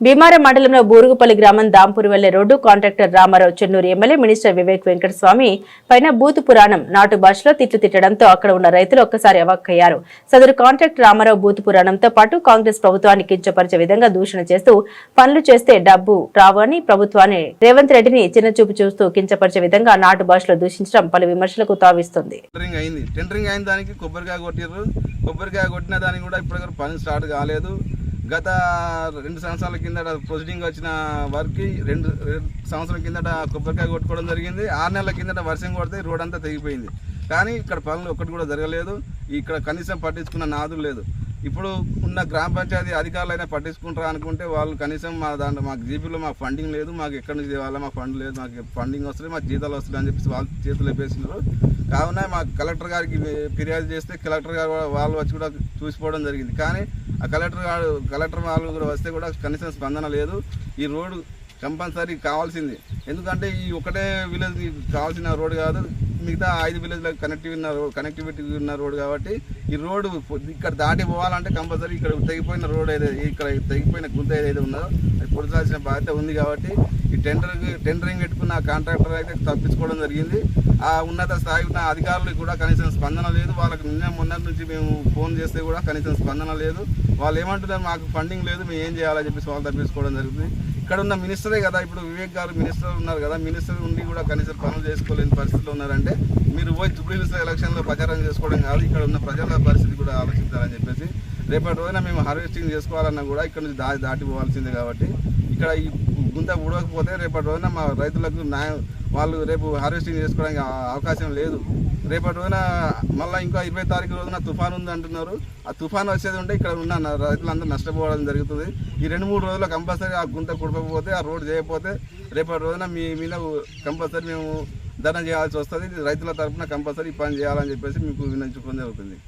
భీమారం మండలంలో బూరుగుపల్లి గ్రామం దాంపూర్ వెళ్లే road contractor Ramarao Chennur MLA minister Vivek Venkataswamy పైన బూతు పురాణం నాటు భాషలో తిట్టడంతో అక్కడ ఉన్న రైతులు ఒక్కసారి అవాక్కయ్యారు. సదరు కాంట్రాక్టర్ రామారావు బూతు పురాణంతో పాటు కాంగ్రెస్ ప్రభుత్వాన్ని కించపరిచే విధంగా దూషణ చేస్తూ పనులు చేస్తే డబ్బు రావు అని ప్రభుత్వాన్ని రేవంత్ రెడ్డిని చిన్నచూపు చూస్తూ కించపరిచే విధంగా నాటు భాషలో దూషించడం పలు విమర్శలకు తావిస్తుంది. కొబ్బరికాయ కొట్టిన దానికి కూడా ఇప్పటివరకు పని స్టార్ట్ కాలేదు. గత 2 సంవత్సరాల కిందట ప్రొసీడింగ్ వచ్చిన వర్క్కి 2 సంవత్సరాల కిందట కొబ్బరికాయ కొట్టుకోవడం జరిగింది. 6 నెలల కిందట వర్షం కొడితే రోడ్ అంతా తెగిపోయింది. కానీ ఇక్కడ పనులు ఒక్కటి కూడా జరగలేదు. ఇక్కడ కనీసం పట్టించుకున్న నాదులు లేదు. ఇప్పుడు ఉన్న గ్రామ పంచాయతీ అధికారులైనా పట్టించుకుంటారా అనుకుంటే వాళ్ళు కనీసం మాకు జీపీలో మాకు ఫండింగ్ లేదు, మాకు ఎక్కడి నుంచి తేవాలా, మాకు ఫండ్ లేదు, మాకు ఫండింగ్ వస్తుంది, మాకు జీతాలు వస్తుంది అని చెప్పేసి వాళ్ళు చేతులు వేసినారు. కావున మాకు కలెక్టర్ గారికి ఫిర్యాదు చేస్తే కలెక్టర్ గారు వాళ్ళు వచ్చి కూడా చూసిపోవడం జరిగింది. కానీ ఆ కలెక్టర్ వాళ్ళు కూడా వస్తే కూడా కనీసం స్పందన లేదు. ఈ రోడ్డు కంపల్సరీ కావాల్సింది. ఎందుకంటే ఈ ఒకటే విలేజ్ కావాల్సిన రోడ్ కాదు, మిగతా 5 విలేజ్లకు కనెక్టివిటీ ఉన్న రోడ్ కాబట్టి ఈ రోడ్డు ఇక్కడ దాటి పోవాలంటే కంపల్సరీ ఇక్కడ తెగిపోయిన రోడ్ ఏదైతే ఇక్కడ తెగిపోయిన గుంత ఏదైతే ఉన్నదో అది పొడిచాల్సిన బాధ్యత ఉంది. కాబట్టి ఈ టెండరింగ్ పెట్టుకున్న కాంట్రాక్టర్ అయితే తప్పించుకోవడం జరిగింది. ఆ ఉన్నత స్థాయి ఉన్న అధికారులకు కూడా కనీసం స్పందన లేదు. వాళ్ళకి మొన్నటి నుంచి మేము ఫోన్ చేస్తే కూడా కనీసం స్పందన లేదు. వాళ్ళు ఏమంటున్నారు, మాకు ఫండింగ్ లేదు, మేము ఏం చేయాలని చెప్పేసి వాళ్ళు తప్పించుకోవడం జరుగుతుంది. ఇక్కడ ఉన్న మినిస్టరే కదా, ఇప్పుడు వివేక్ గారు మినిస్టర్ ఉన్నారు కదా, మినిస్టర్ ఉండి కూడా కనీసం పనులు చేసుకోలేని పరిస్థితిలో ఉన్నారంటే మీరు పోయి జూబ్లీహిల్స్ ఎలక్షన్లో ప్రచారం చేసుకోవడం కాదు, ఇక్కడ ఉన్న ప్రజల పరిస్థితి కూడా ఆలోచించాలని చెప్పేసి రేపటి రోజున మేము హార్వెస్టింగ్ చేసుకోవాలన్నా కూడా ఇక్కడ నుంచి దాటిపోవాల్సిందే. కాబట్టి ఇక్కడ ఈ గుంత ఉడవకపోతే రేపటి రోజున మా రైతులకు వాళ్ళు రేపు హార్వెస్టింగ్ చేసుకోవడానికి అవకాశం లేదు. రేపటి రోజున మళ్ళీ ఇంకా 20 తారీఖు రోజున తుఫాను ఉంది అంటున్నారు. ఆ తుఫాను వచ్చేది ఉంటే ఇక్కడ ఉన్న రైతులందరూ నష్టపోవడం జరుగుతుంది. ఈ 2-3 రోజుల్లో కంపల్సరీ ఆ గుంత కుడపకపోతే, ఆ రోడ్ చేయకపోతే రేపటి రోజున మీ మీద కంపల్సరీ మేము ధర్నా చేయాల్సి వస్తుంది. రైతుల తరఫున కంపల్సరీ పని చేయాలని చెప్పేసి మీకు విన్నవించుకోవడం జరుగుతుంది.